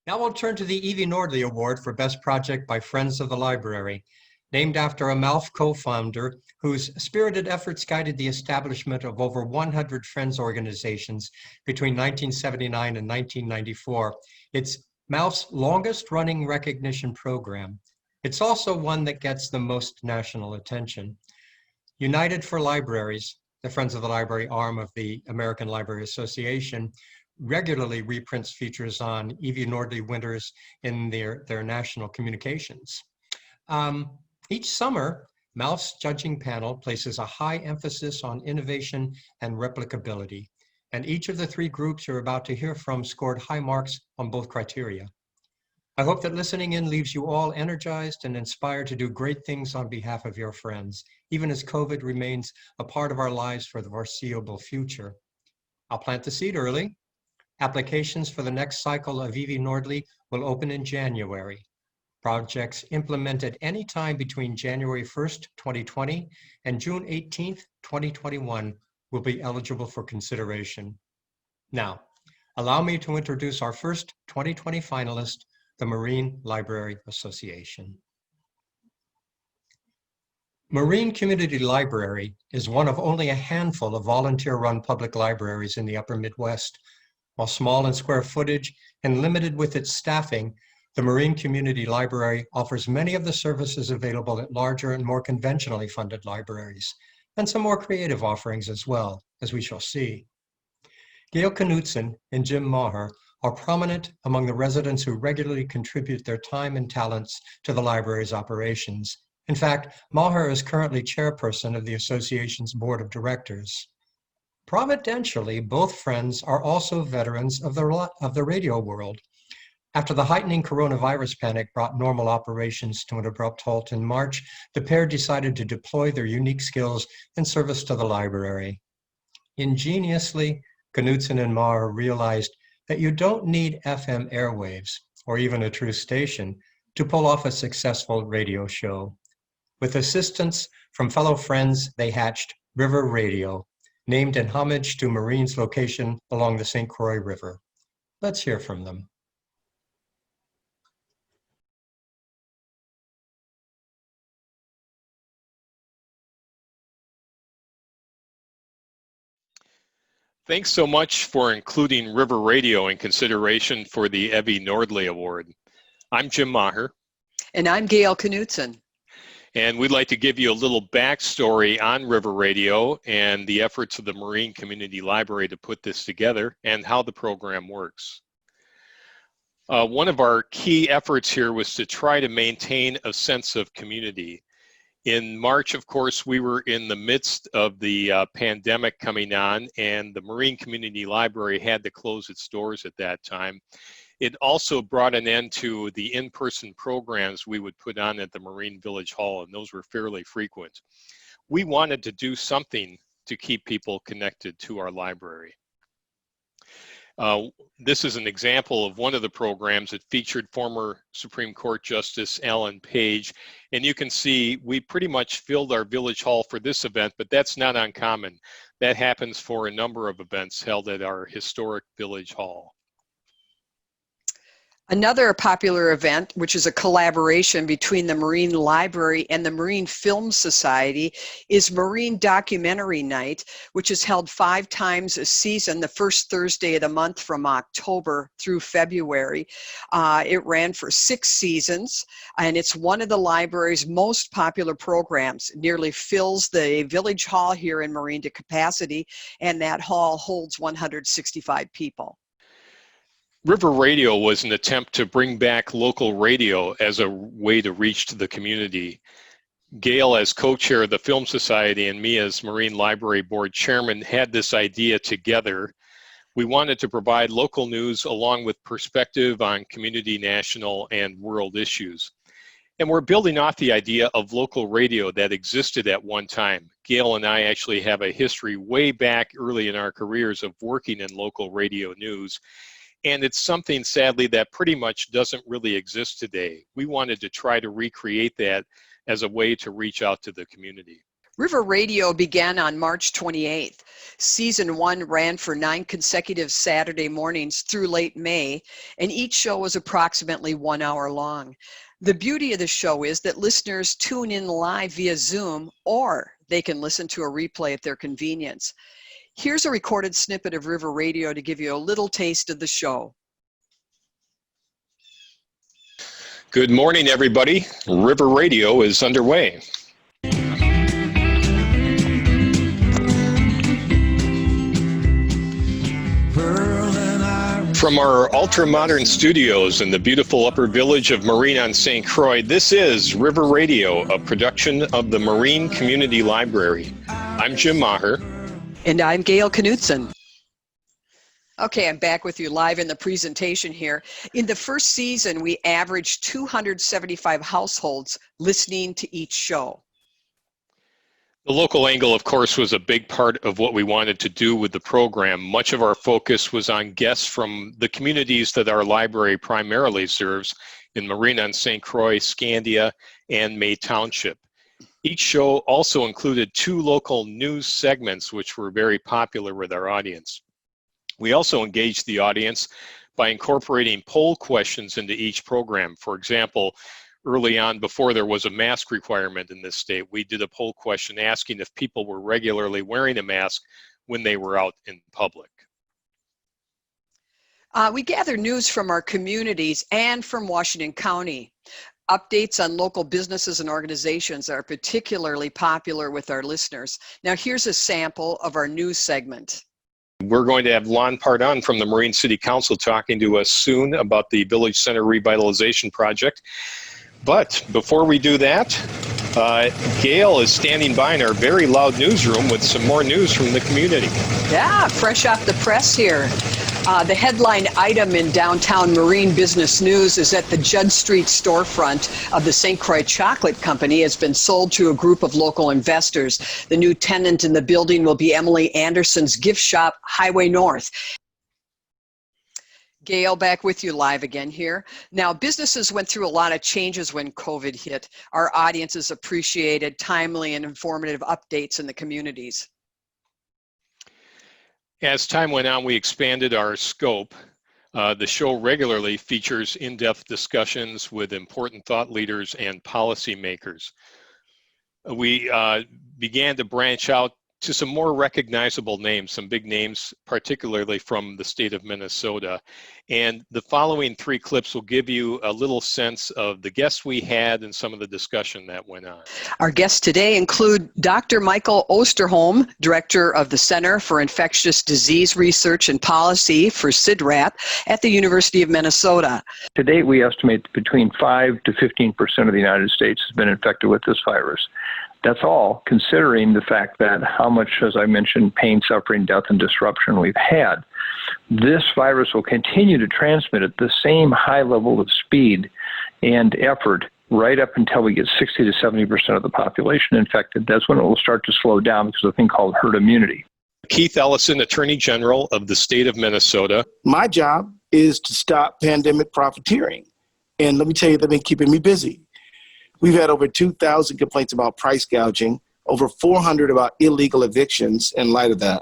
Now we'll turn to the Evie Nordley Award for Best Project by Friends of the Library, named after a MALF co-founder whose spirited efforts guided the establishment of over 100 Friends organizations between 1979 and 1994. It's MALF's longest-running recognition program. It's also one that gets the most national attention. United for Libraries, the Friends of the Library arm of the American Library Association, regularly reprints features on Evie Nordley winners in their national communications. Each summer, MALF's judging panel places a high emphasis on innovation and replicability, and each of the three groups you're about to hear from scored high marks on both criteria. I hope that listening in leaves you all energized and inspired to do great things on behalf of your friends, even as COVID remains a part of our lives for the foreseeable future. I'll plant the seed early. Applications for the next cycle of Evie Nordley will open in January. Projects implemented anytime between January 1st, 2020 and June 18th, 2021 will be eligible for consideration. Now, allow me to introduce our first 2020 finalist, the Marine Library Association. Marine Community Library is one of only a handful of volunteer-run public libraries in the Upper Midwest. While small in square footage and limited with its staffing, the Marine Community Library offers many of the services available at larger and more conventionally funded libraries, and some more creative offerings as well, as we shall see. Gail Knudsen and Jim Maher are prominent among the residents who regularly contribute their time and talents to the library's operations. In fact, Maher is currently chairperson of the association's board of directors. Providentially, both friends are also veterans of the radio world. After the heightening coronavirus panic brought normal operations to an abrupt halt in March, the pair decided to deploy their unique skills in service to the library. Ingeniously, Knudsen and Maher realized that you don't need FM airwaves, or even a true station, to pull off a successful radio show. With assistance from fellow friends, they hatched River Radio, named in homage to Marine's location along the St. Croix River. Let's hear from them. Thanks so much for including River Radio in consideration for the Evie Nordley Award. I'm Jim Maher. And I'm Gail Knudsen. And we'd like to give you a little backstory on River Radio and the efforts of the Marine Community Library to put this together and how the program works. One of our key efforts here was to try to maintain a sense of community. In March, of course, we were in the midst of the pandemic coming on, and the Marine Community Library had to close its doors at that time. It also brought an end to the in-person programs we would put on at the Marine Village Hall, and those were fairly frequent. We wanted to do something to keep people connected to our library. This is an example of one of the programs that featured former Supreme Court Justice Alan Page, and you can see we pretty much filled our Village Hall for this event, but that's not uncommon. That happens for a number of events held at our historic Village Hall. Another popular event, which is a collaboration between the Marine Library and the Marine Film Society, is Marine Documentary Night, which is held 5 times a season, the first Thursday of the month from October through February. It ran for 6 seasons, and it's one of the library's most popular programs. It nearly fills the Village Hall here in Marine to capacity, and that hall holds 165 people. River Radio was an attempt to bring back local radio as a way to reach the community. Gail, as co-chair of the Film Society, and me as Marine Library Board Chairman, had this idea together. We wanted to provide local news along with perspective on community, national, and world issues. And we're building off the idea of local radio that existed at one time. Gail and I actually have a history way back early in our careers of working in local radio news. And it's something, sadly, that pretty much doesn't really exist today. We wanted to try to recreate that as a way to reach out to the community. River Radio began on March 28th. Season 1 ran for 9 consecutive Saturday mornings through late May, and each show was approximately 1 hour long. The beauty of the show is that listeners tune in live via Zoom, or they can listen to a replay at their convenience. Here's a recorded snippet of River Radio to give you a little taste of the show. Good morning, everybody. River Radio is underway. From our ultra-modern studios in the beautiful upper village of Marine on St. Croix, this is River Radio, a production of the Marine Community Library. I'm Jim Maher. And I'm Gail Knutson. Okay, I'm back with you live in the presentation here. In the first season, we averaged 275 households listening to each show. The local angle, of course, was a big part of what we wanted to do with the program. Much of our focus was on guests from the communities that our library primarily serves in Marine on St. Croix, Scandia, and May Township. Each show also included 2 local news segments, which were very popular with our audience. We also engaged the audience by incorporating poll questions into each program. For example, early on, before there was a mask requirement in this state, we did a poll question asking if people were regularly wearing a mask when they were out in public. We gather news from our communities and from Washington County. Updates on local businesses and organizations are particularly popular with our listeners. Now here's a sample of our news segment. We're going to have Lon Pardon from the Marine City Council talking to us soon about the Village Center Revitalization Project. But before we do that, Gail is standing by in our very loud newsroom with some more news from the community. Yeah, fresh off the press here. The headline item in downtown Marine Business News is that the Judd Street storefront of the St. Croix Chocolate Company has been sold to a group of local investors. The new tenant in the building will be Emily Anderson's gift shop, Highway North. Gail, back with you live again here. Now, businesses went through a lot of changes when COVID hit. Our audiences appreciated timely and informative updates in the communities. As time went on, we expanded our scope. The show regularly features in-depth discussions with important thought leaders and policymakers. We began to branch out to some more recognizable names, some big names, particularly from the state of Minnesota. And the following 3 clips will give you a little sense of the guests we had and some of the discussion that went on. Our guests today include Dr. Michael Osterholm, Director of the Center for Infectious Disease Research and Policy for CIDRAP at the University of Minnesota. To date, we estimate between 5 to 15% of the United States has been infected with this virus. That's all considering the fact that how much, as I mentioned, pain, suffering, death, and disruption we've had. This virus will continue to transmit at the same high level of speed and effort right up until we get 60 to 70% of the population infected. That's when it will start to slow down because of a thing called herd immunity. Keith Ellison, Attorney General of the state of Minnesota. My job is to stop pandemic profiteering. And let me tell you, they've been keeping me busy. We've had over 2,000 complaints about price gouging, over 400 about illegal evictions in light of the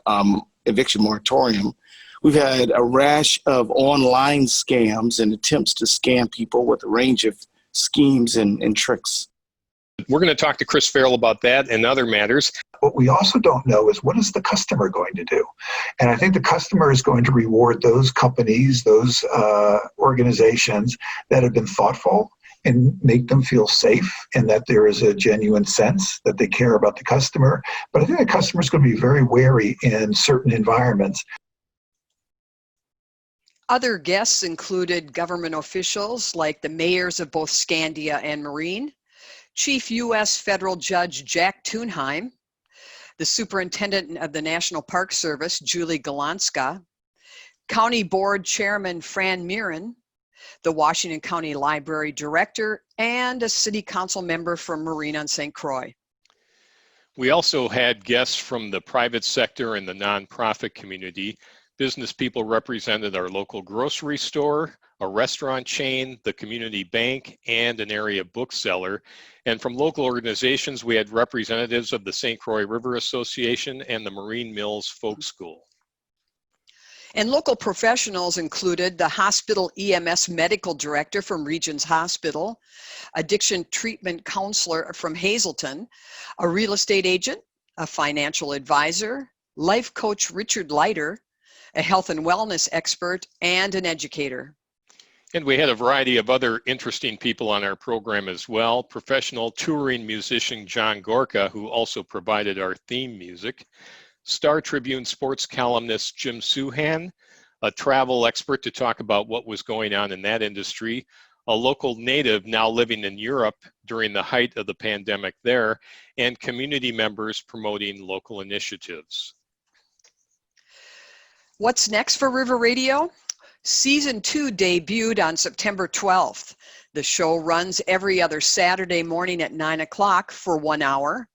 eviction moratorium. We've had a rash of online scams and attempts to scam people with a range of schemes and tricks. We're going to talk to Chris Farrell about that and other matters. What we also don't know is what is the customer going to do? And I think the customer is going to reward those companies, those organizations that have been thoughtful and make them feel safe and that there is a genuine sense that they care about the customer. But I think the customer is going to be very wary in certain environments. Other guests included government officials like the mayors of both Scandia and Marine, Chief U.S. Federal Judge Jack Thunheim, the Superintendent of the National Park Service, Julie Galanska, County Board Chairman Fran Mirren, the Washington County Library Director, and a City Council member from Marine on St. Croix. We also had guests from the private sector and the nonprofit community. Business people represented our local grocery store, a restaurant chain, the community bank, and an area bookseller. And from local organizations, we had representatives of the St. Croix River Association and the Marine Mills Folk School. And local professionals included the hospital EMS medical director from Regions Hospital, addiction treatment counselor from Hazelton, a real estate agent, a financial advisor, life coach Richard Leiter, a health and wellness expert, and an educator. And we had a variety of other interesting people on our program as well. Professional touring musician John Gorka, who also provided our theme music. Star Tribune sports columnist Jim Suhan, a travel expert to talk about what was going on in that industry, a local native now living in Europe during the height of the pandemic there, and community members promoting local initiatives. What's next for River Radio? Season 2 debuted on September 12th. The show runs every other Saturday morning at 9 o'clock for 1 hour.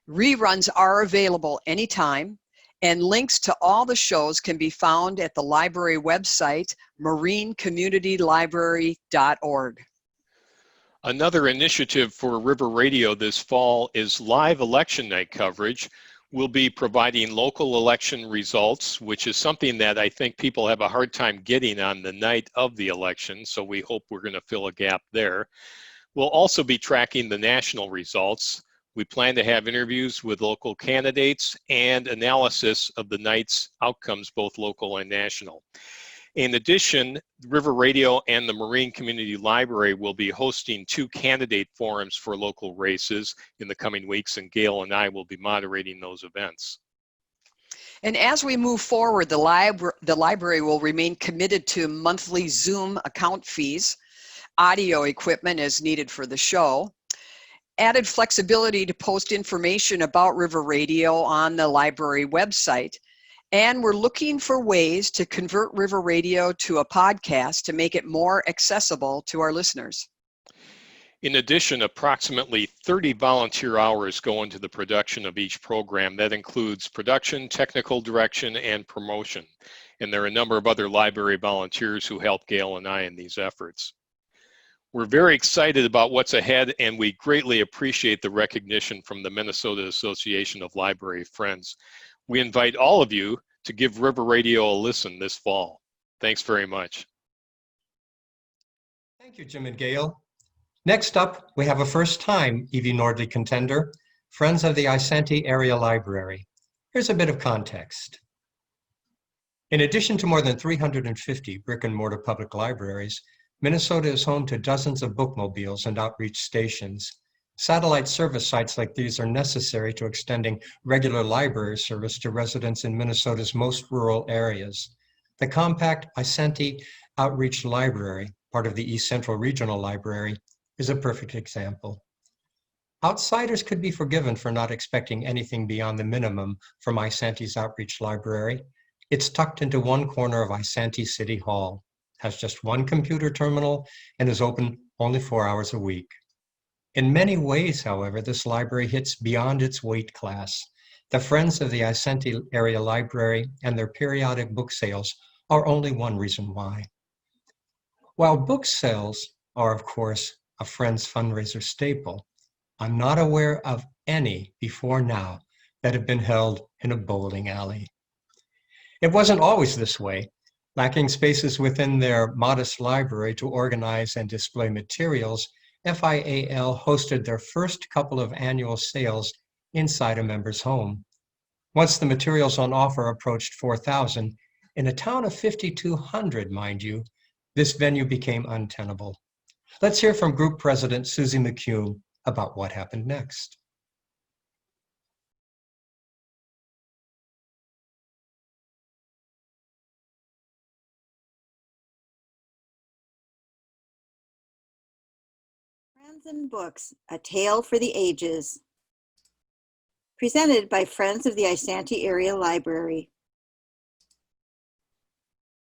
Reruns are available anytime, and links to all the shows can be found at the library website, marinecommunitylibrary.org. Another initiative for River Radio this fall is live election night coverage. We'll be providing local election results, which is something that I think people have a hard time getting on the night of the election, so we hope we're going to fill a gap there. We'll also be tracking the national results. We plan to have interviews with local candidates and analysis of the night's outcomes, both local and national. In addition, River Radio and the Marine Community Library will be hosting 2 candidate forums for local races in the coming weeks, and Gail and I will be moderating those events. And as we move forward, the library will remain committed to monthly Zoom account fees, audio equipment as needed for the show, added flexibility to post information about River Radio on the library website, and we're looking for ways to convert River Radio to a podcast to make it more accessible to our listeners. In addition, approximately 30 volunteer hours go into the production of each program. That includes production, technical direction, and promotion. And there are a number of other library volunteers who help Gail and I in these efforts. We're very excited about what's ahead, and we greatly appreciate the recognition from the Minnesota Association of Library Friends. We invite all of you to give River Radio a listen this fall. Thanks very much. Thank you, Jim and Gail. Next up, we have a first-time Evie Nordley contender, Friends of the Isanti Area Library. Here's a bit of context. In addition to more than 350 brick-and-mortar public libraries, Minnesota is home to dozens of bookmobiles and outreach stations. Satellite service sites like these are necessary to extending regular library service to residents in Minnesota's most rural areas. The compact Isanti Outreach Library, part of the East Central Regional Library, is a perfect example. Outsiders could be forgiven for not expecting anything beyond the minimum from Isanti's Outreach Library. It's tucked into one corner of Isanti City Hall, has just one computer terminal, and is open only 4 hours a week. In many ways, however, this library hits beyond its weight class. The Friends of the Isanti Area Library and their periodic book sales are only one reason why. While book sales are, of course, a Friends fundraiser staple, I'm not aware of any before now that have been held in a bowling alley. It wasn't always this way. Lacking spaces within their modest library to organize and display materials, FIAL hosted their first couple of annual sales inside a member's home. Once the materials on offer approached 4,000, in a town of 5,200, mind you, this venue became untenable. Let's hear from Group President Susie McCune about what happened next. Friends and Books, A Tale for the Ages. Presented by Friends of the Isanti Area Library.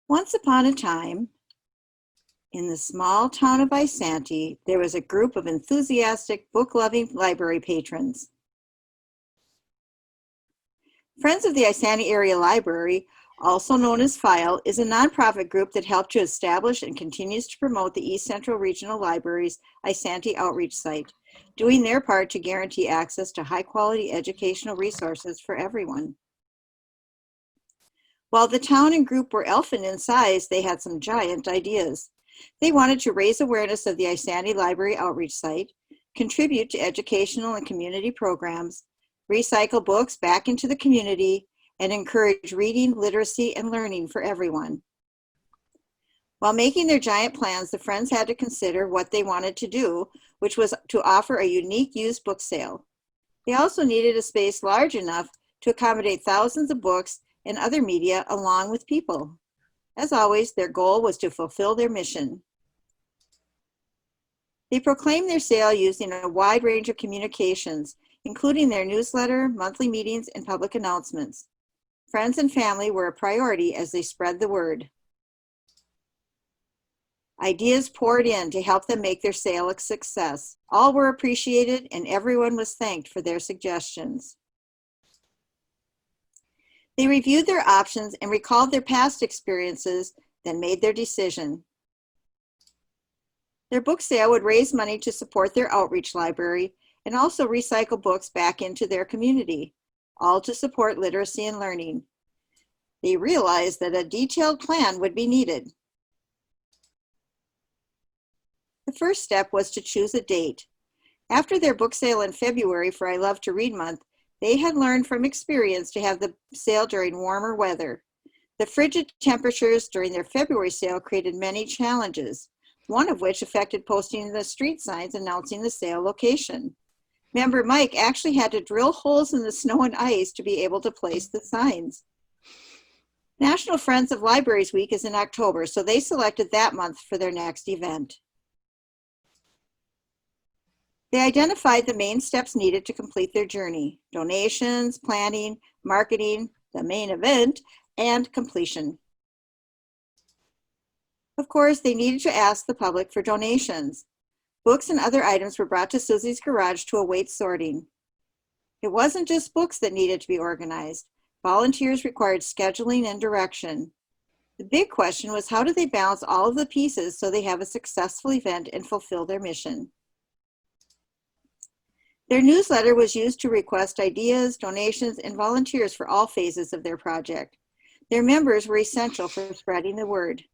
Once upon a time, in the small town of Isanti, there was a group of enthusiastic, book-loving library patrons. Friends of the Isanti Area Library also known as FILE, is a nonprofit group that helped to establish and continues to promote the East Central Regional Library's Isanti outreach site, doing their part to guarantee access to high-quality educational resources for everyone. While the town and group were elfin in size, they had some giant ideas. They wanted to raise awareness of the Isanti Library outreach site, contribute to educational and community programs, recycle books back into the community, and encourage reading, literacy, and learning for everyone. While making their giant plans, the friends had to consider what they wanted to do, which was to offer a unique used book sale. They also needed a space large enough to accommodate thousands of books and other media along with people. As always, their goal was to fulfill their mission. They proclaimed their sale using a wide range of communications, including their newsletter, monthly meetings, and public announcements. Friends and family were a priority as they spread the word. Ideas poured in to help them make their sale a success. All were appreciated and everyone was thanked for their suggestions. They reviewed their options and recalled their past experiences, then made their decision. Their book sale would raise money to support their outreach library and also recycle books back into their community, all to support literacy and learning. They realized that a detailed plan would be needed. The first step was to choose a date. After their book sale in February for I Love to Read Month, they had learned from experience to have the sale during warmer weather. The frigid temperatures during their February sale created many challenges, one of which affected posting the street signs announcing the sale location. Member Mike actually had to drill holes in the snow and ice to be able to place the signs. National Friends of Libraries Week is in October, so they selected that month for their next event. They identified the main steps needed to complete their journey: donations, planning, marketing, the main event, and completion. Of course, they needed to ask the public for donations. Books and other items were brought to Susie's garage to await sorting. It wasn't just books that needed to be organized. Volunteers required scheduling and direction. The big question was, how do they balance all of the pieces so they have a successful event and fulfill their mission? Their newsletter was used to request ideas, donations, and volunteers for all phases of their project. Their members were essential for spreading the word.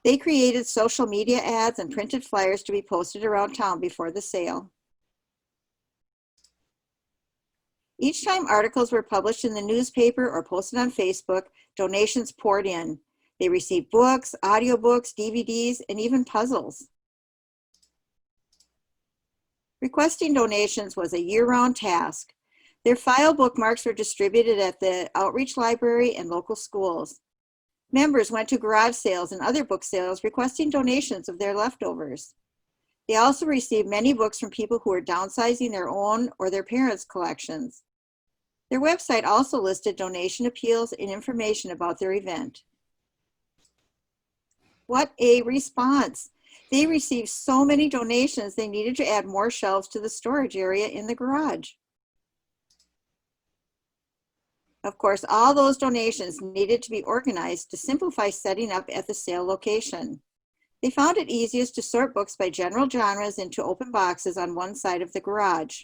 They created social media ads and printed flyers to be posted around town before the sale. Each time articles were published in the newspaper or posted on Facebook, donations poured in. They received books, audiobooks, DVDs, and even puzzles. Requesting donations was a year-round task. Their file bookmarks were distributed at the outreach library and local schools. Members went to garage sales and other book sales requesting donations of their leftovers. They also received many books from people who were downsizing their own or their parents' collections. Their website also listed donation appeals and information about their event. What a response! They received so many donations they needed to add more shelves to the storage area in the garage. Of course, all those donations needed to be organized to simplify setting up at the sale location. They found it easiest to sort books by general genres into open boxes on one side of the garage.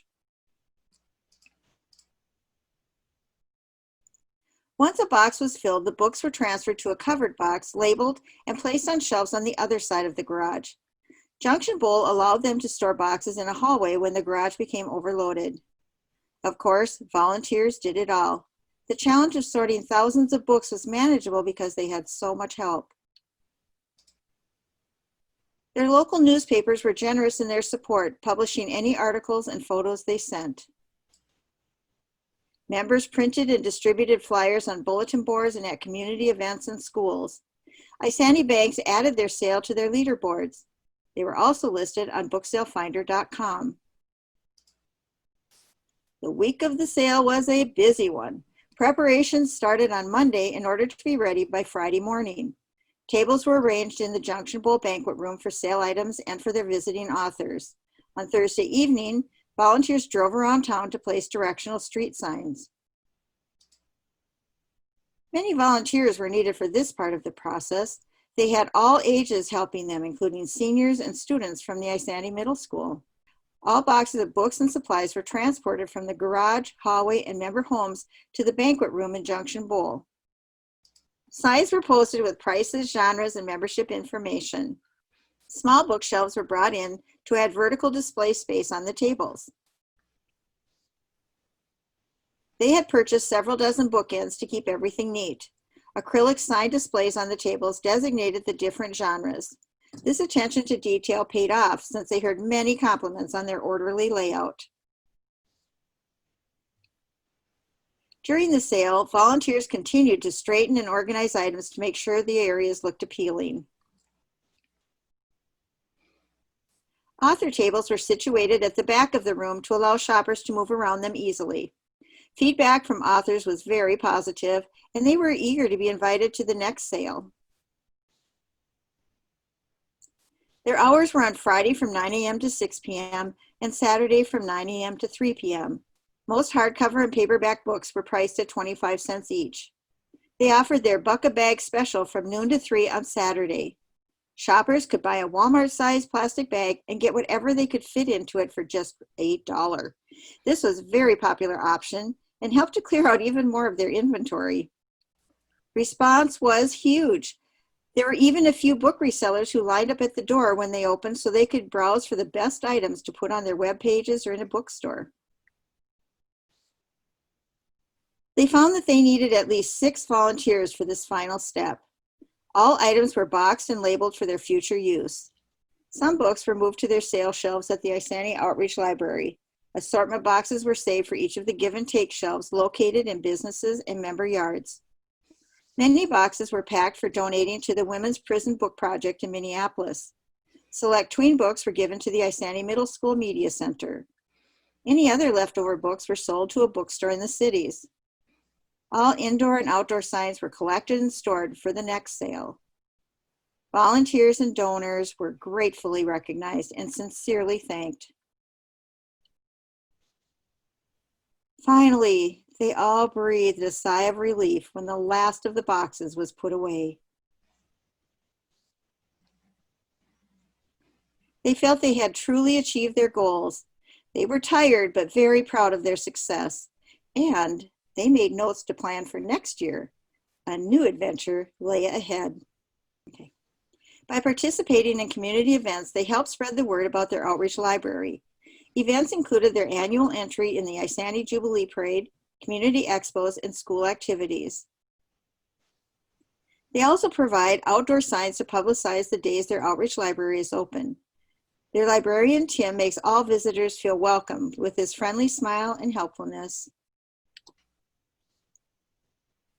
Once a box was filled, the books were transferred to a covered box, labeled, and placed on shelves on the other side of the garage. Junction Bowl allowed them to store boxes in a hallway when the garage became overloaded. Of course, volunteers did it all. The challenge of sorting thousands of books was manageable because they had so much help. Their local newspapers were generous in their support, publishing any articles and photos they sent. Members printed and distributed flyers on bulletin boards and at community events and schools. Isanti Banks added their sale to their leaderboards. They were also listed on booksalefinder.com. The week of the sale was a busy one. Preparations started on Monday in order to be ready by Friday morning. Tables were arranged in the Junction Bowl banquet room for sale items and for their visiting authors. On Thursday evening, volunteers drove around town to place directional street signs. Many volunteers were needed for this part of the process. They had all ages helping them, including seniors and students from the Isanti Middle School. All boxes of books and supplies were transported from the garage, hallway, and member homes to the banquet room in Junction Bowl. Signs were posted with prices, genres, and membership information. Small bookshelves were brought in to add vertical display space on the tables. They had purchased several dozen bookends to keep everything neat. Acrylic sign displays on the tables designated the different genres. This attention to detail paid off since they heard many compliments on their orderly layout. During the sale, volunteers continued to straighten and organize items to make sure the areas looked appealing. Author tables were situated at the back of the room to allow shoppers to move around them easily. Feedback from authors was very positive, and they were eager to be invited to the next sale. Their hours were on Friday from 9 a.m. to 6 p.m. and Saturday from 9 a.m. to 3 p.m. Most hardcover and paperback books were priced at 25 cents each. They offered their buck-a-bag special from noon to 3 on Saturday. Shoppers could buy a Walmart-sized plastic bag and get whatever they could fit into it for just $8. This was a very popular option and helped to clear out even more of their inventory. Response was huge. There were even a few book resellers who lined up at the door when they opened so they could browse for the best items to put on their web pages or in a bookstore. They found that they needed at least 6 volunteers for this final step. All items were boxed and labeled for their future use. Some books were moved to their sale shelves at the Isanti Outreach Library. Assortment boxes were saved for each of the give and take shelves located in businesses and member yards. Many boxes were packed for donating to the Women's Prison Book Project in Minneapolis. Select tween books were given to the Isanti Middle School Media Center. Any other leftover books were sold to a bookstore in the cities. All indoor and outdoor signs were collected and stored for the next sale. Volunteers and donors were gratefully recognized and sincerely thanked. Finally, they all breathed a sigh of relief when the last of the boxes was put away. They felt they had truly achieved their goals. They were tired but very proud of their success, and they made notes to plan for next year. A new adventure lay ahead. Okay. By participating in community events, they helped spread the word about their outreach library. Events included their annual entry in the Isanti Jubilee Parade, community expos, and school activities. They also provide outdoor signs to publicize the days their outreach library is open. Their librarian, Tim, makes all visitors feel welcomed with his friendly smile and helpfulness.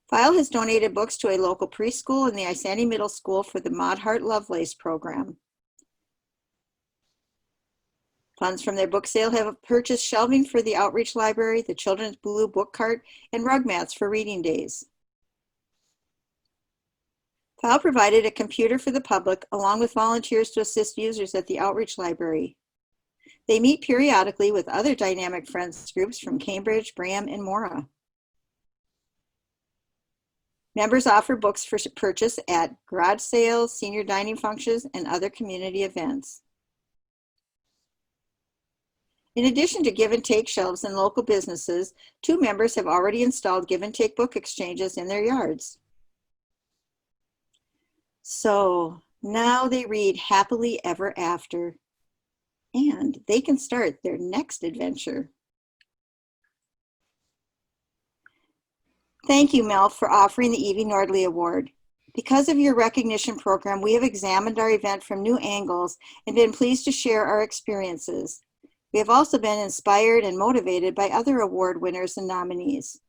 File has donated books to a local preschool and the Isanti Middle School for the Maud Hart Lovelace program. Funds from their book sale have purchased shelving for the Outreach Library, the Children's Blue Book Cart, and rug mats for reading days. File provided a computer for the public, along with volunteers to assist users at the Outreach Library. They meet periodically with other dynamic friends groups from Cambridge, Brigham, and Mora. Members offer books for purchase at garage sales, senior dining functions, and other community events. In addition to give and take shelves in local businesses, 2 members have already installed give and take book exchanges in their yards. So now they read happily ever after, and they can start their next adventure. Thank you, Mel, for offering the Evie Nordley Award. Because of your recognition program, we have examined our event from new angles and been pleased to share our experiences. We have also been inspired and motivated by other award winners and nominees.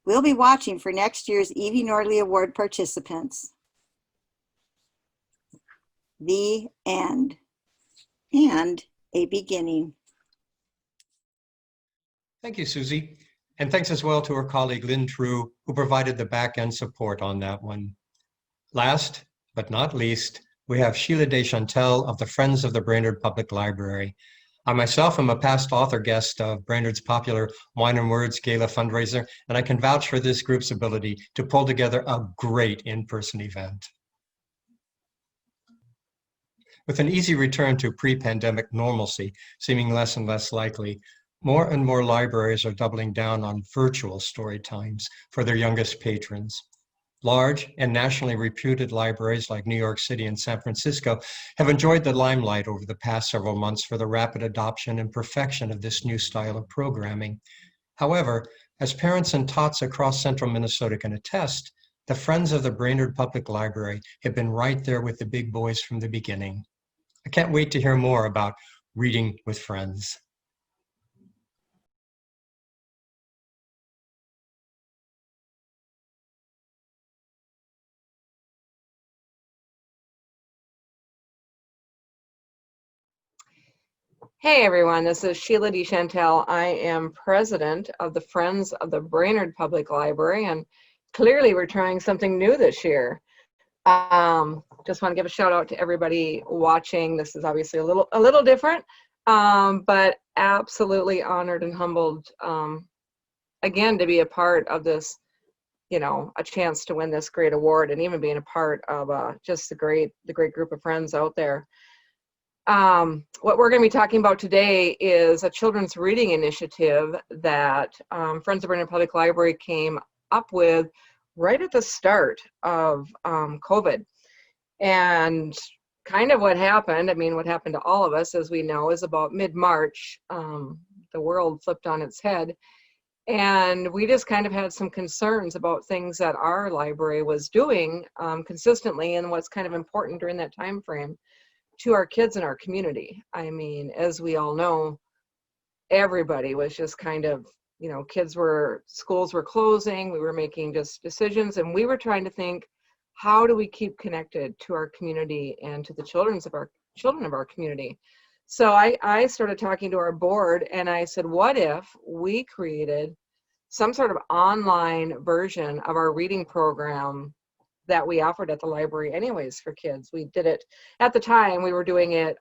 We'll be watching for next year's Evie Nordley Award participants. The end. And a beginning. Thank you, Susie. And thanks as well to our colleague Lynn True, who provided the back-end support on that one. Last but not least, we have Sheila Deschantel of the Friends of the Brainerd Public Library. I myself am a past author guest of Brainerd's popular Wine and Words Gala fundraiser, and I can vouch for this group's ability to pull together a great in-person event. With an easy return to pre-pandemic normalcy seeming less and less likely, more and more libraries are doubling down on virtual story times for their youngest patrons. Large and nationally reputed libraries like New York City and San Francisco have enjoyed the limelight over the past several months for the rapid adoption and perfection of this new style of programming. However, as parents and tots across central Minnesota can attest, the Friends of the Brainerd Public Library have been right there with the big boys from the beginning. I can't wait to hear more about Reading with Friends. Hey everyone, this is Sheila DeChantel. I am president of the Friends of the Brainerd Public Library, and clearly we're trying something new this year. Just want to give a shout out to everybody watching. This is obviously a little different, but absolutely honored and humbled again to be a part of this, you know, a chance to win this great award, and even being a part of just the great group of friends out there. What we're going to be talking about today is a children's reading initiative that Friends of Brainerd Public Library came up with right at the start of COVID. And kind of what happened, I mean, what happened to all of us, as we know, is about mid-March, the world flipped on its head. And we just kind of had some concerns about things that our library was doing consistently, and what's kind of important during that time frame to our kids in our community. I mean, as we all know, everybody was just kind of, you know, schools were closing, we were making just decisions, and we were trying to think, how do we keep connected to our community and to the children of our community? So I started talking to our board, and I said, what if we created some sort of online version of our reading program that we offered at the library anyways for kids? We did it, at the time, we were doing it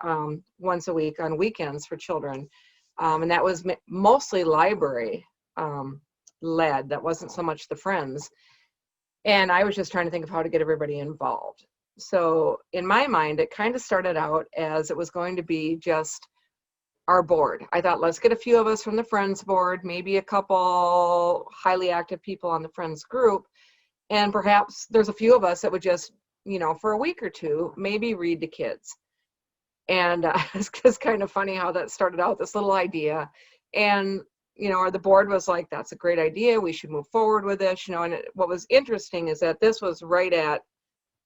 once a week on weekends for children. And that was mostly library led. That wasn't so much the Friends. And I was just trying to think of how to get everybody involved. So in my mind, it kind of started out as it was going to be just our board. I thought, let's get a few of us from the Friends board, maybe a couple highly active people on the Friends group, and perhaps there's a few of us that would just, you know, for a week or two, maybe read to kids. And it's just kind of funny how that started out, this little idea. And, you know, the board was like, that's a great idea, we should move forward with this, you know. And what was interesting is that this was right at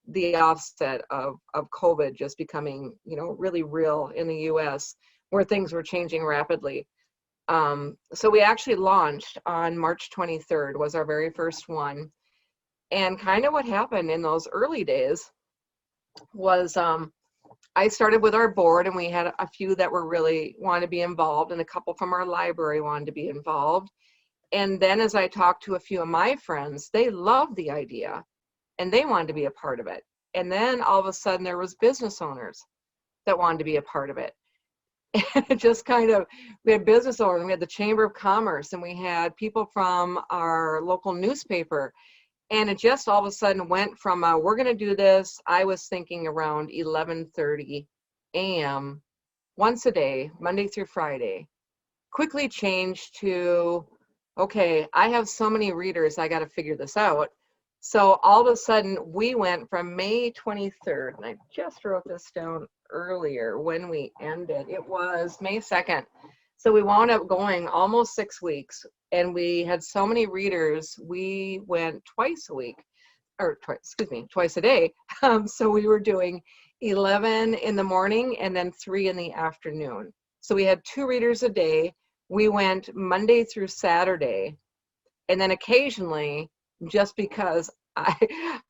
the offset of COVID just becoming, you know, really real in the US, where things were changing rapidly. So we actually launched on March 23rd, was our very first one. And kind of what happened in those early days was I started with our board, and we had a few that were really wanted to be involved, and a couple from our library wanted to be involved. And then as I talked to a few of my friends, they loved the idea and they wanted to be a part of it. And then all of a sudden there was business owners that wanted to be a part of it. And it just kind of, we had business owners, we had the Chamber of Commerce, and we had people from our local newspaper. And it just all of a sudden went from, we're going to do this, I was thinking around 11:30 a.m. once a day, Monday through Friday, quickly changed to, okay, I have so many readers, I got to figure this out. So all of a sudden we went from May 23rd, and I just wrote this down earlier when we ended, it was May 2nd. So we wound up going almost 6 weeks, and we had so many readers, we went twice a day. So we were doing 11 in the morning and then 3 in the afternoon. So we had 2 readers a day. We went Monday through Saturday. And then occasionally, just because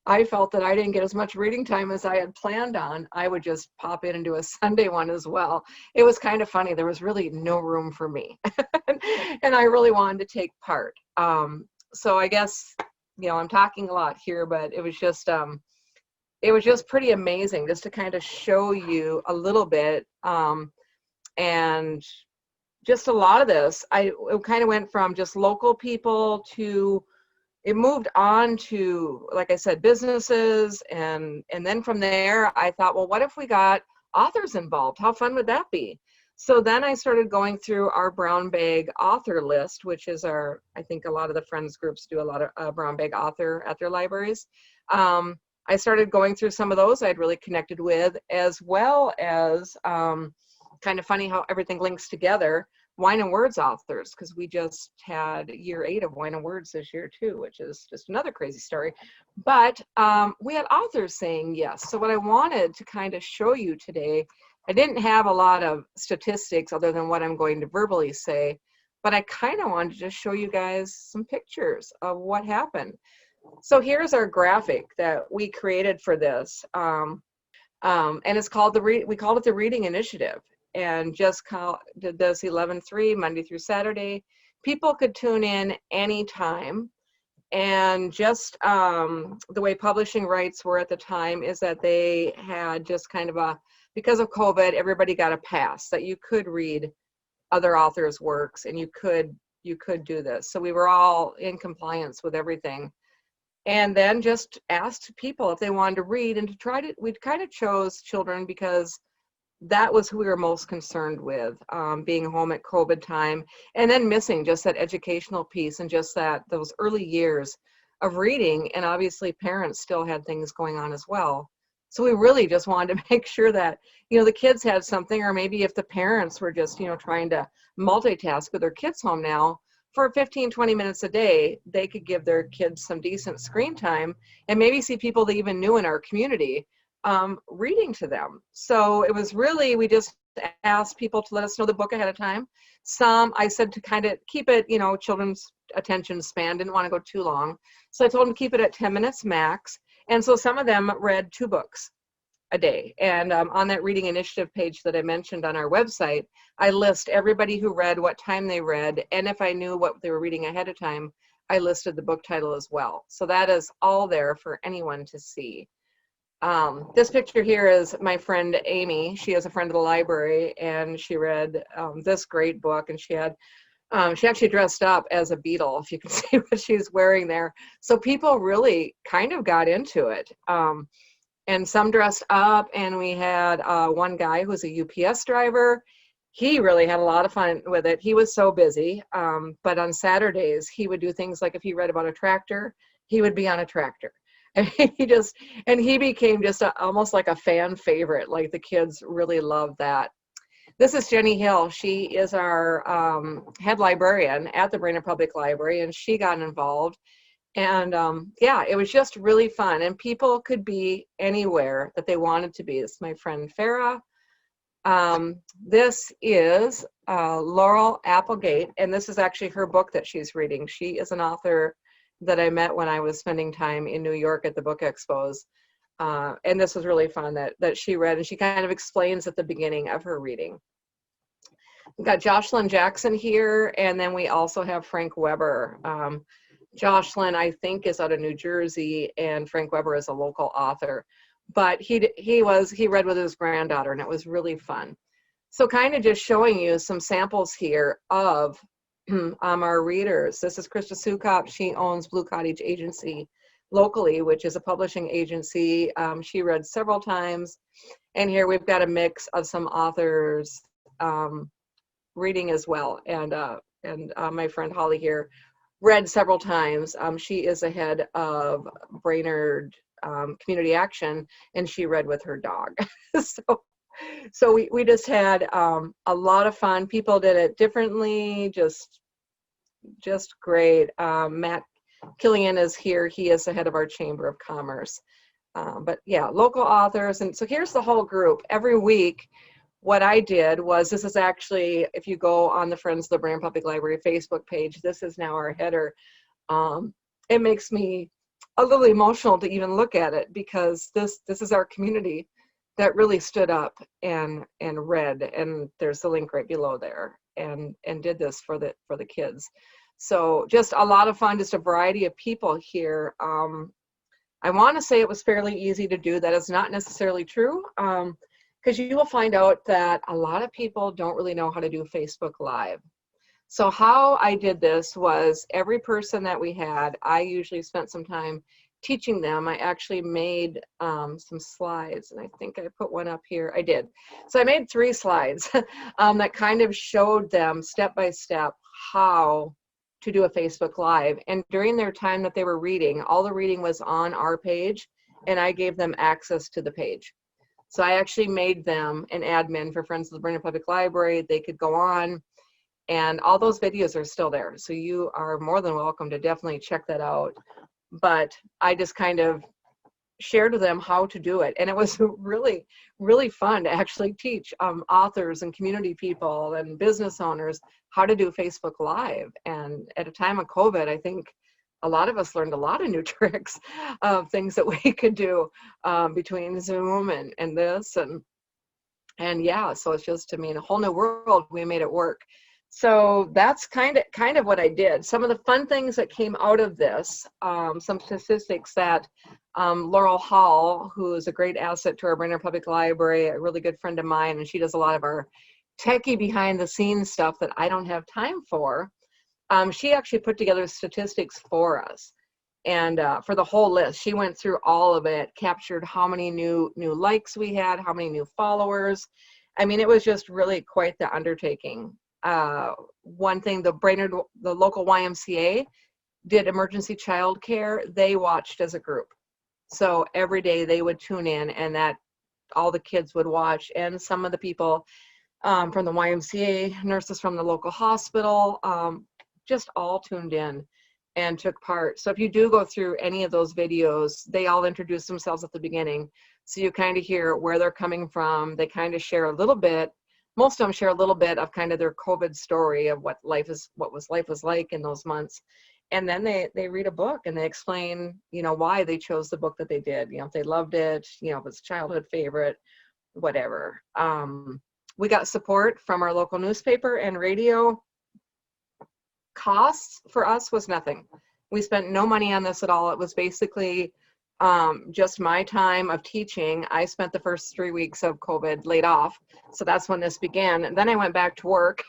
I felt that I didn't get as much reading time as I had planned on, I would just pop in and do a Sunday one as well. It was kind of funny. There was really no room for me. And I really wanted to take part. So I guess, you know, I'm talking a lot here, but it was just pretty amazing just to kind of show you a little bit. And just a lot of this, it kind of went from just local people to, it moved on to, like I said, businesses. And then from there, I thought, well, what if we got authors involved? How fun would that be? So then I started going through our brown bag author list, which is our, I think a lot of the friends groups do a lot of brown bag author at their libraries. I started going through some of those I'd really connected with, as well as kind of funny how everything links together. Wine and Words authors, because we just had year 8 of Wine and Words this year too, which is just another crazy story. But we had authors saying yes. So what I wanted to kind of show you today, I didn't have a lot of statistics other than what I'm going to verbally say, but I kind of wanted to just show you guys some pictures of what happened. So here's our graphic that we created for this. And it's called we called it the Reading Initiative. And just did this 11/3, Monday through Saturday. People could tune in anytime. And just the way publishing rights were at the time is that they had just kind of because of COVID, everybody got a pass that you could read other authors' works and you could do this. So we were all in compliance with everything. And then just asked people if they wanted to read, and we kind of chose children because that was who we were most concerned with, being home at COVID time, and then missing just that educational piece and just those early years of reading. And obviously parents still had things going on as well. So we really just wanted to make sure that, the kids had something, or maybe if the parents were just, trying to multitask with their kids home now, for 15, 20 minutes a day, they could give their kids some decent screen time and maybe see people they even knew in our community reading to them. So it was really, we just asked people to let us know the book ahead of time. Some, I said to kind of keep it, children's attention span, didn't want to go too long. So I told them to keep it at 10 minutes max. And so some of them read 2 books a day. And on that Reading Initiative page that I mentioned on our website, I list everybody who read, what time they read, and if I knew what they were reading ahead of time, I listed the book title as well. So that is all there for anyone to see. This picture here is my friend Amy. She is a friend of the library, and she read this great book, and she actually dressed up as a beetle, if you can see what she's wearing there. So people really kind of got into it. And some dressed up, and we had one guy who was a UPS driver. He really had a lot of fun with it. He was so busy, but on Saturdays, he would do things like if he read about a tractor, he would be on a tractor. And he became just almost like a fan favorite. Like the kids really loved that. This is Jenny Hill. She is our head librarian at the Brainerd Public Library, and she got involved. And yeah, it was just really fun. And people could be anywhere that they wanted to be. This is my friend Farah. This is Laurel Applegate, and this is actually her book that she's reading. She is an author that I met when I was spending time in New York at the book expos. And this was really fun that she read, and she kind of explains at the beginning of her reading. We've got Jocelyn Jackson here, and then we also have Frank Weber. Jocelyn, I think, is out of New Jersey, and Frank Weber is a local author. But he read with his granddaughter, and it was really fun. So kind of just showing you some samples here of our readers. This is Krista Sukop. She owns Blue Cottage Agency locally, which is a publishing agency. She read several times. And here we've got a mix of some authors reading as well. And my friend Holly here read several times. She is the head of Brainerd Community Action, and she read with her dog. So we just had a lot of fun. People did it differently, just great. Matt Killian is here. He is the head of our Chamber of Commerce. But yeah, local authors. And so here's the whole group. Every week, what I did was, this is actually, if you go on the Friends of the Brainerd Public Library Facebook page, this is now our header. It makes me a little emotional to even look at it, because this is our community that really stood up and read, and there's the link right below there, and did this for the kids. So just a lot of fun, just a variety of people here. I want to say it was fairly easy to do. That is not necessarily true. because you will find out that a lot of people don't really know how to do Facebook Live. So how I did this was every person that we had, I usually spent some time teaching them. I actually made some slides, and I think I put one up here. I did. So I made 3 slides that kind of showed them step by step how to do a Facebook Live. And during their time that they were reading, all the reading was on our page, and I gave them access to the page. So I actually made them an admin for Friends of the Brainerd Public Library. They could go on, and all those videos are still there. So you are more than welcome to definitely check that out. But I just kind of shared with them how to do it. And it was really, really fun to actually teach authors and community people and business owners how to do Facebook Live. And at a time of COVID, I think a lot of us learned a lot of new tricks of things that we could do between Zoom and this. And yeah, so it's just, I mean, a whole new world. We made it work. So that's kind of what I did. Some of the fun things that came out of this, some statistics that Laurel Hall, who is a great asset to our Brainerd Public Library, a really good friend of mine, and she does a lot of our techie behind the scenes stuff that I don't have time for. She actually put together statistics for us. And for the whole list, she went through all of it, captured how many new likes we had, how many new followers. I mean, it was just really quite the undertaking. One thing, the local YMCA did emergency childcare. They watched as a group. So every day they would tune in, and that all the kids would watch, and some of the people from the YMCA, nurses from the local hospital, just all tuned in and took part. So if you do go through any of those videos, they all introduce themselves at the beginning. So you kind of hear where they're coming from. They kind of share a little bit. Most of them share a little bit of kind of their COVID story of what life was like in those months. And then they read a book and they explain, you know, why they chose the book that they did, you know, if they loved it, you know, if it's a childhood favorite, whatever. We got support from our local newspaper and radio. Costs for us was nothing. We spent no money on this at all. It was basically just my time of teaching. I spent the first 3 weeks of COVID laid off. So that's when this began. And then I went back to work,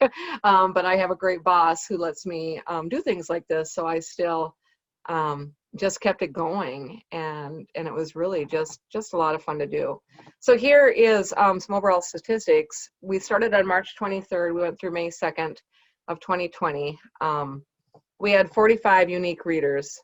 but I have a great boss who lets me do things like this. So I still just kept it going. And it was really just a lot of fun to do. So here is some overall statistics. We started on March 23rd. We went through May 2nd of 2020. We had 45 unique readers.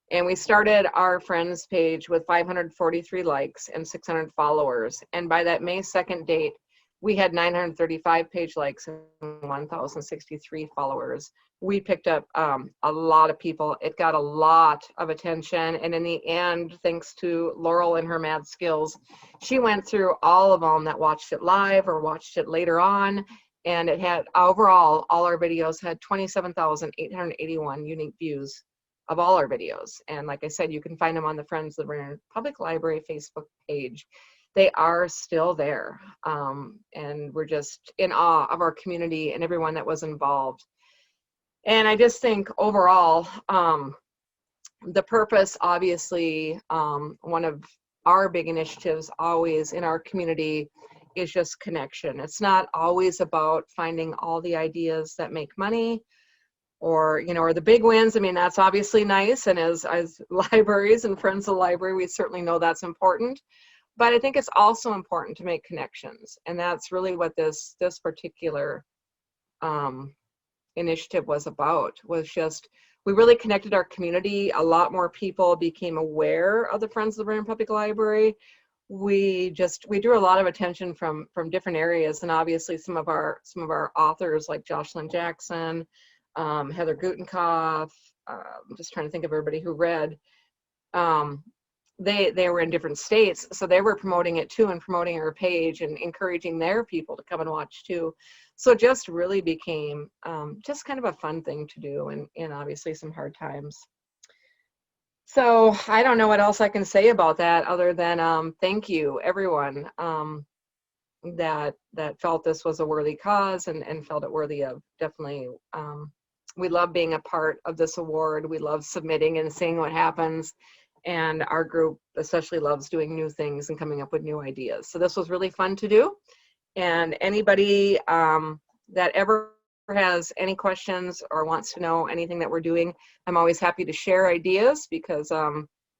And we started our friends page with 543 likes and 600 followers. And by that May 2nd date, we had 935 page likes and 1,063 followers. We picked up a lot of people. It got a lot of attention. And in the end, thanks to Laurel and her mad skills, she went through all of them that watched it live or watched it later on. And it had overall, all our videos had 27,881 unique views of all our videos. And like I said, you can find them on the Friends of the Brainerd Public Library Facebook page. They are still there. And we're just in awe of our community and everyone that was involved. And I just think overall, the purpose, obviously, one of our big initiatives always in our community is just connection. It's not always about finding all the ideas that make money or, you know, or the big wins. I mean, that's obviously nice. And as libraries and friends of the library, we certainly know that's important. But I think it's also important to make connections. And that's really what this particular initiative was about, was just, we really connected our community. A lot more people became aware of the Friends of the Brainerd Public Library. We drew a lot of attention from different areas. And obviously some of our authors like Jocelyn Jackson, Heather Gutenkopf, I'm just trying to think of everybody who read, they were in different states, so they were promoting it too and promoting our page and encouraging their people to come and watch too. So it just really became just kind of a fun thing to do, and obviously some hard times. So I don't know what else I can say about that other than thank you everyone that felt this was a worthy cause and felt it worthy of. Definitely we love being a part of this award. We love submitting and seeing what happens. and our group especially loves doing new things and coming up with new ideas. So this was really fun to do. And anybody that ever has any questions or wants to know anything that we're doing, I'm always happy to share ideas, because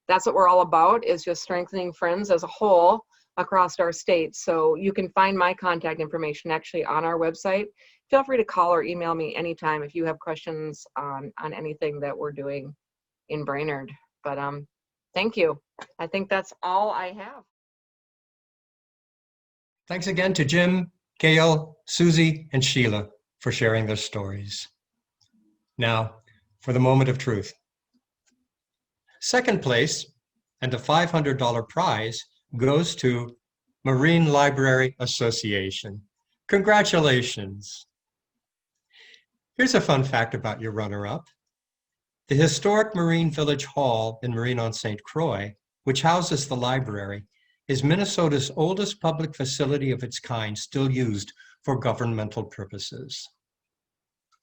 that's what we're all about, is just strengthening Friends as a whole across our state. So you can find my contact information actually on our website. Feel free to call or email me anytime if you have questions on anything that we're doing in Brainerd. But thank you. I think that's all I have. Thanks again to Jim, Gail, Susie, and Sheila for sharing their stories. Now, for the moment of truth. Second place and a $500 prize goes to Marine Library Association. Congratulations. Here's a fun fact about your runner-up. The historic Marine Village Hall in Marine-on-St. Croix, which houses the library, is Minnesota's oldest public facility of its kind still used for governmental purposes.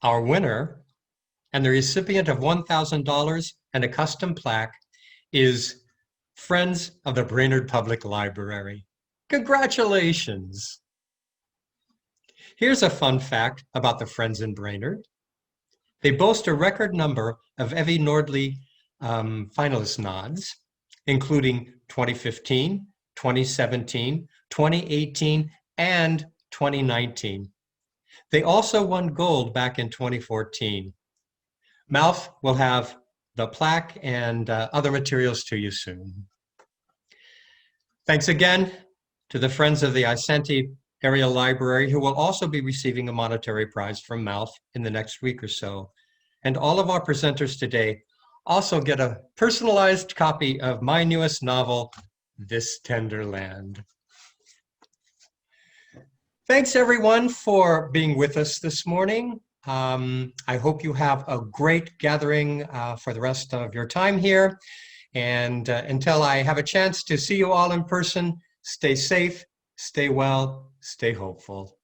Our winner and the recipient of $1,000 and a custom plaque is Friends of the Brainerd Public Library. Congratulations! Here's a fun fact about the Friends in Brainerd. They boast a record number of Evie Nordley finalist nods, including 2015, 2017, 2018, and 2019. They also won gold back in 2014. Malf will have the plaque and other materials to you soon. Thanks again to the Friends of the Isanti Area Library, who will also be receiving a monetary prize from Malf in the next week or so. And all of our presenters today also get a personalized copy of my newest novel, This Tender Land. Thanks everyone for being with us this morning. I hope you have a great gathering for the rest of your time here. And until I have a chance to see you all in person, stay safe, stay well, stay hopeful.